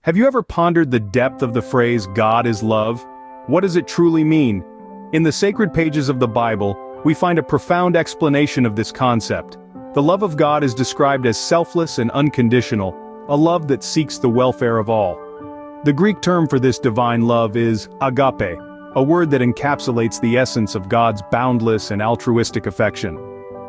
Have you ever pondered the depth of the phrase, God is love? What does it truly mean? In the sacred pages of the Bible, we find a profound explanation of this concept. The love of God is described as selfless and unconditional, a love that seeks the welfare of all. The Greek term for this divine love is agape, a word that encapsulates the essence of God's boundless and altruistic affection.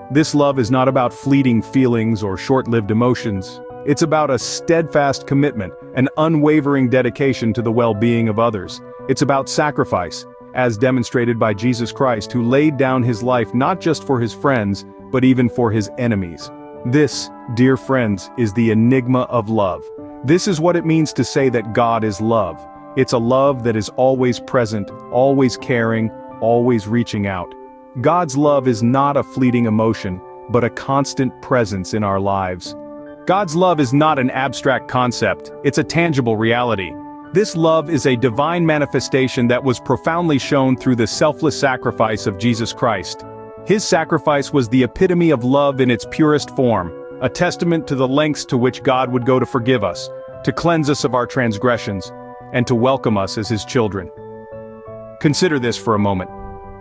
This love is not about fleeting feelings or short-lived emotions. It's about a steadfast commitment, an unwavering dedication to the well-being of others. It's about sacrifice, as demonstrated by Jesus Christ, who laid down his life not just for his friends, but even for his enemies. This, dear friends, is the enigma of love. This is what it means to say that God is love. It's a love that is always present, always caring, always reaching out. God's love is not a fleeting emotion, but a constant presence in our lives. God's love is not an abstract concept, it's a tangible reality. This love is a divine manifestation that was profoundly shown through the selfless sacrifice of Jesus Christ. His sacrifice was the epitome of love in its purest form, a testament to the lengths to which God would go to forgive us, to cleanse us of our transgressions, and to welcome us as his children. Consider this for a moment.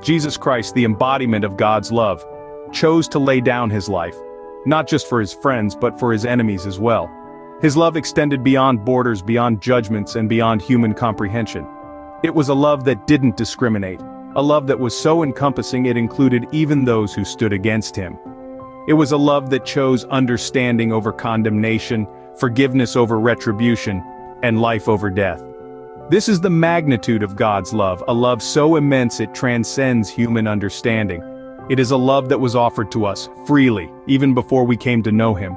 Jesus Christ, the embodiment of God's love, chose to lay down his life, not just for his friends but for his enemies as well. His love extended beyond borders, beyond judgments, and beyond human comprehension. It was a love that didn't discriminate, a love that was so encompassing it included even those who stood against him. It was a love that chose understanding over condemnation, forgiveness over retribution, and life over death. This is the magnitude of God's love, a love so immense it transcends human understanding. It is a love that was offered to us, freely, even before we came to know him.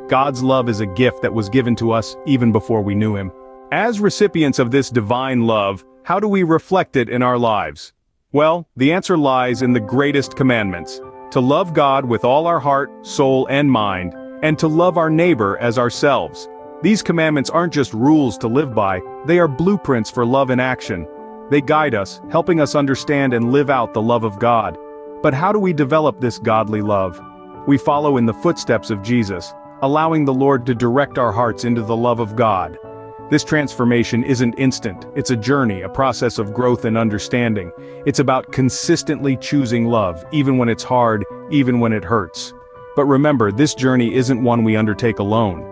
God's love is a gift that was given to us even before we knew him. As recipients of this divine love, how do we reflect it in our lives? Well, the answer lies in the greatest commandments: to love God with all our heart, soul, and mind, and to love our neighbor as ourselves. These commandments aren't just rules to live by, they are blueprints for love in action. They guide us, helping us understand and live out the love of God. But how do we develop this godly love? We follow in the footsteps of Jesus, allowing the Lord to direct our hearts into the love of God. This transformation isn't instant, it's a journey, a process of growth and understanding. It's about consistently choosing love, even when it's hard, even when it hurts. But remember, this journey isn't one we undertake alone.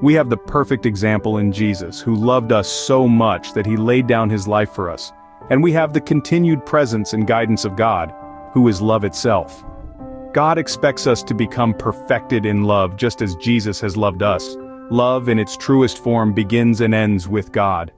We have the perfect example in Jesus, who loved us so much that he laid down his life for us. And we have the continued presence and guidance of God, who is love itself. God expects us to become perfected in love just as Jesus has loved us. Love in its truest form begins and ends with God.